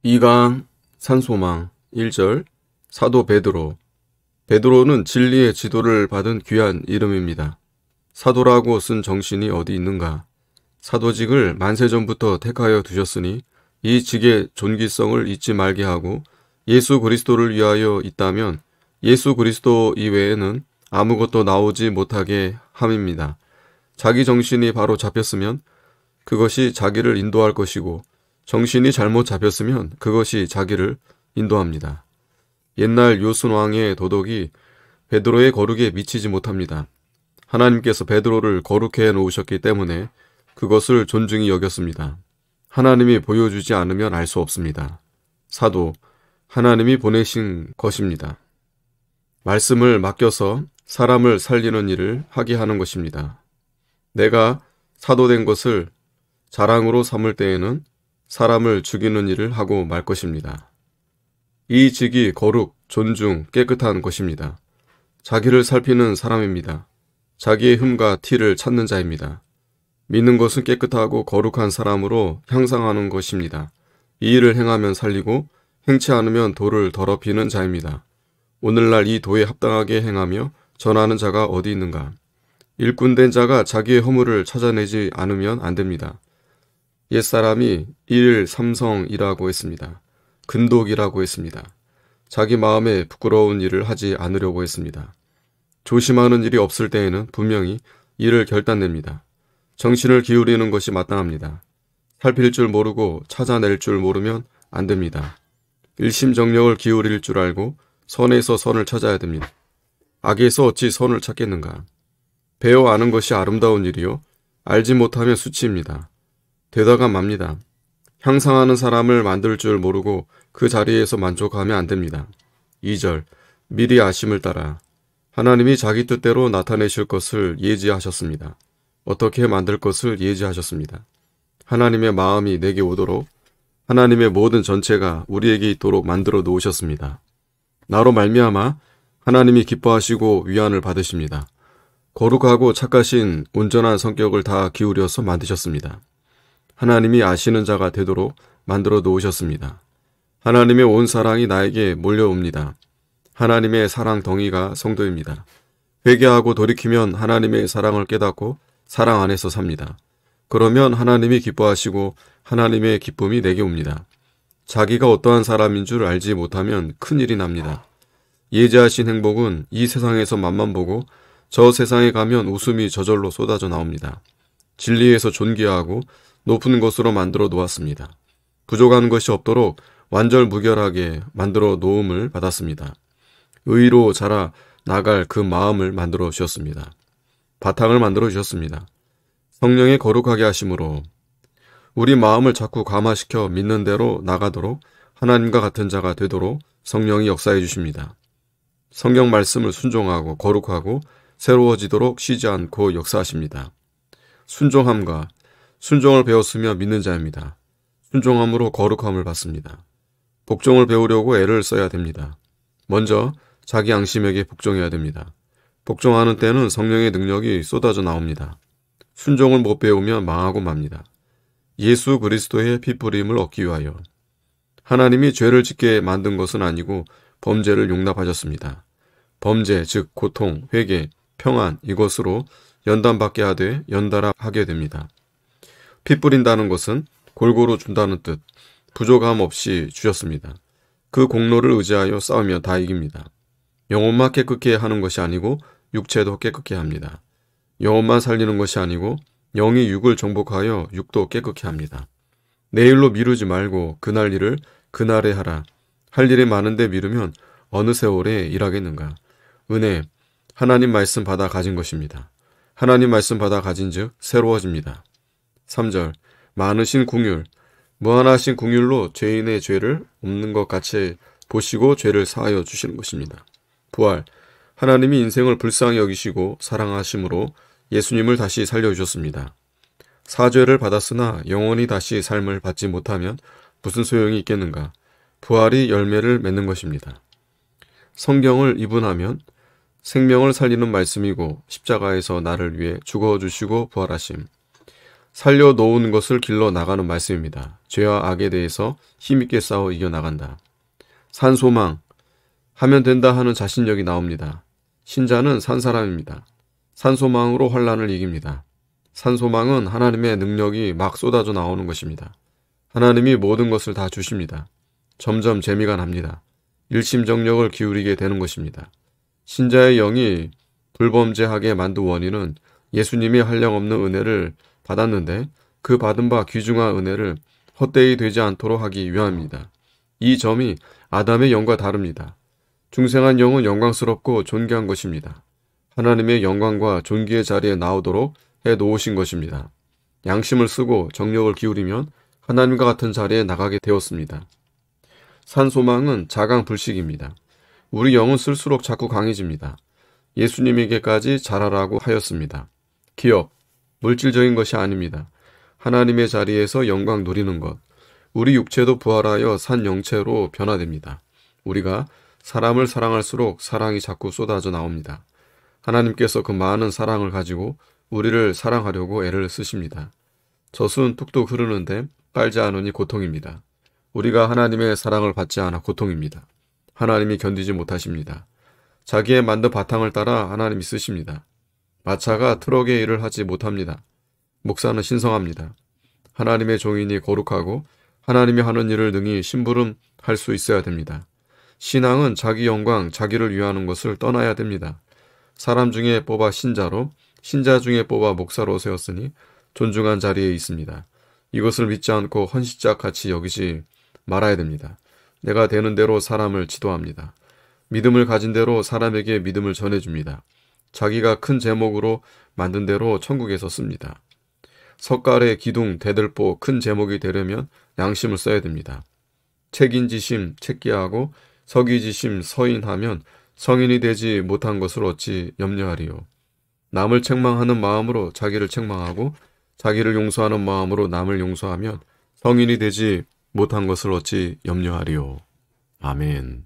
2강 산소망 1절 사도 베드로. 베드로는 진리의 지도를 받은 귀한 이름입니다. 사도라고 쓴 정신이 어디 있는가? 사도직을 만세전부터 택하여 두셨으니 이 직의 존귀성을 잊지 말게 하고 예수 그리스도를 위하여 있다면 예수 그리스도 이외에는 아무것도 나오지 못하게 함입니다. 자기 정신이 바로 잡혔으면 그것이 자기를 인도할 것이고 정신이 잘못 잡혔으면 그것이 자기를 인도합니다. 옛날 요순왕의 도덕이 베드로의 거룩에 미치지 못합니다. 하나님께서 베드로를 거룩해 놓으셨기 때문에 그것을 존중히 여겼습니다. 하나님이 보여주지 않으면 알 수 없습니다. 사도, 하나님이 보내신 것입니다. 말씀을 맡겨서 사람을 살리는 일을 하게 하는 것입니다. 내가 사도된 것을 자랑으로 삼을 때에는 사람을 죽이는 일을 하고 말 것입니다. 이 직이 거룩, 존중, 깨끗한 것입니다. 자기를 살피는 사람입니다. 자기의 흠과 티를 찾는 자입니다. 믿는 것은 깨끗하고 거룩한 사람으로 향상하는 것입니다. 이 일을 행하면 살리고 행치 않으면 도를 더럽히는 자입니다. 오늘날 이 도에 합당하게 행하며 전하는 자가 어디 있는가? 일꾼된 자가 자기의 허물을 찾아내지 않으면 안 됩니다. 옛사람이 일삼성이라고 했습니다. 근독이라고 했습니다. 자기 마음에 부끄러운 일을 하지 않으려고 했습니다. 조심하는 일이 없을 때에는 분명히 일을 결단냅니다. 정신을 기울이는 것이 마땅합니다. 살필 줄 모르고 찾아낼 줄 모르면 안 됩니다. 일심정령을 기울일 줄 알고 선에서 선을 찾아야 됩니다. 악에서 어찌 선을 찾겠는가? 배워 아는 것이 아름다운 일이요 알지 못하면 수치입니다. 되다가 맙니다. 향상하는 사람을 만들 줄 모르고 그 자리에서 만족하면 안 됩니다. 2절 미리 아심을 따라 하나님이 자기 뜻대로 나타내실 것을 예지하셨습니다. 어떻게 만들 것을 예지하셨습니다. 하나님의 마음이 내게 오도록 하나님의 모든 전체가 우리에게 있도록 만들어 놓으셨습니다. 나로 말미암아 하나님이 기뻐하시고 위안을 받으십니다. 거룩하고 착하신 온전한 성격을 다 기울여서 만드셨습니다. 하나님이 아시는 자가 되도록 만들어 놓으셨습니다. 하나님의 온 사랑이 나에게 몰려옵니다. 하나님의 사랑 덩이가 성도입니다. 회개하고 돌이키면 하나님의 사랑을 깨닫고 사랑 안에서 삽니다. 그러면 하나님이 기뻐하시고 하나님의 기쁨이 내게 옵니다. 자기가 어떠한 사람인 줄 알지 못하면 큰일이 납니다. 예지하신 행복은 이 세상에서 맛만 보고 저 세상에 가면 웃음이 저절로 쏟아져 나옵니다. 진리에서 존귀하고 높은 것으로 만들어 놓았습니다. 부족한 것이 없도록 완전무결하게 만들어 놓음을 받았습니다. 의로 자라 나갈 그 마음을 만들어 주셨습니다. 바탕을 만들어 주셨습니다. 성령의 거룩하게 하심으로 우리 마음을 자꾸 감화시켜 믿는 대로 나가도록 하나님과 같은 자가 되도록 성령이 역사해 주십니다. 성경 말씀을 순종하고 거룩하고 새로워지도록 쉬지 않고 역사하십니다. 순종함과 순종을 배웠으며 믿는 자입니다. 순종함으로 거룩함을 받습니다. 복종을 배우려고 애를 써야 됩니다. 먼저 자기 양심에게 복종해야 됩니다. 복종하는 때는 성령의 능력이 쏟아져 나옵니다. 순종을 못 배우면 망하고 맙니다. 예수 그리스도의 피뿌림을 얻기 위하여 하나님이 죄를 짓게 만든 것은 아니고 범죄를 용납하셨습니다. 범죄 즉 고통, 회개, 평안 이것으로 연단받게 하되 연달아 하게 됩니다. 피 뿌린다는 것은 골고루 준다는 뜻, 부족함 없이 주셨습니다. 그 공로를 의지하여 싸우며 다 이깁니다. 영혼만 깨끗게 하는 것이 아니고 육체도 깨끗게 합니다. 영혼만 살리는 것이 아니고 영이 육을 정복하여 육도 깨끗게 합니다. 내일로 미루지 말고 그날 일을 그날에 하라. 할 일이 많은데 미루면 어느 세월에 일하겠는가. 은혜, 하나님 말씀 받아 가진 것입니다. 하나님 말씀 받아 가진 즉 새로워집니다. 3절 많으신 궁율, 무한하신 궁율로 죄인의 죄를 없는 것 같이 보시고 죄를 사하여 주시는 것입니다. 부활, 하나님이 인생을 불쌍히 여기시고 사랑하심으로 예수님을 다시 살려주셨습니다. 사죄를 받았으나 영원히 다시 삶을 받지 못하면 무슨 소용이 있겠는가. 부활이 열매를 맺는 것입니다. 성경을 이분하면 생명을 살리는 말씀이고 십자가에서 나를 위해 죽어주시고 부활하심. 살려놓은 것을 길러 나가는 말씀입니다. 죄와 악에 대해서 힘있게 싸워 이겨나간다. 산소망, 하면 된다 하는 자신력이 나옵니다. 신자는 산 사람입니다. 산소망으로 환난을 이깁니다. 산소망은 하나님의 능력이 막 쏟아져 나오는 것입니다. 하나님이 모든 것을 다 주십니다. 점점 재미가 납니다. 일심정력을 기울이게 되는 것입니다. 신자의 영이 불범죄하게 만든 원인은 예수님이 한량없는 은혜를 받았는데 그 받은 바 귀중한 은혜를 헛되이 되지 않도록 하기 위함입니다. 이 점이 아담의 영과 다릅니다. 중생한 영은 영광스럽고 존귀한 것입니다. 하나님의 영광과 존귀의 자리에 나오도록 해 놓으신 것입니다. 양심을 쓰고 정력을 기울이면 하나님과 같은 자리에 나가게 되었습니다. 산소망은 자강불식입니다. 우리 영은 쓸수록 자꾸 강해집니다. 예수님에게까지 자라라고 하였습니다. 기업, 물질적인 것이 아닙니다. 하나님의 자리에서 영광 누리는 것. 우리 육체도 부활하여 산 영체로 변화됩니다. 우리가 사람을 사랑할수록 사랑이 자꾸 쏟아져 나옵니다. 하나님께서 그 많은 사랑을 가지고 우리를 사랑하려고 애를 쓰십니다. 젖은 뚝뚝 흐르는데 빨지 않으니 고통입니다. 우리가 하나님의 사랑을 받지 않아 고통입니다. 하나님이 견디지 못하십니다. 자기의 만든 바탕을 따라 하나님이 쓰십니다. 마차가 트럭의 일을 하지 못합니다. 목사는 신성합니다. 하나님의 종인이 거룩하고 하나님이 하는 일을 능히 심부름할 수 있어야 됩니다. 신앙은 자기 영광, 자기를 위하는 것을 떠나야 됩니다. 사람 중에 뽑아 신자로, 신자 중에 뽑아 목사로 세웠으니 존중한 자리에 있습니다. 이것을 믿지 않고 헌신자 같이 여기지 말아야 됩니다. 내가 되는 대로 사람을 지도합니다. 믿음을 가진 대로 사람에게 믿음을 전해줍니다. 자기가 큰 제목으로 만든 대로 천국에서 씁니다. 석갈의 기둥, 대들보 큰 제목이 되려면 양심을 써야 됩니다. 책인지심, 책기하고 서기지심, 서인하면 성인이 되지 못한 것을 어찌 염려하리요. 남을 책망하는 마음으로 자기를 책망하고 자기를 용서하는 마음으로 남을 용서하면 성인이 되지 못한 것을 어찌 염려하리요. 아멘.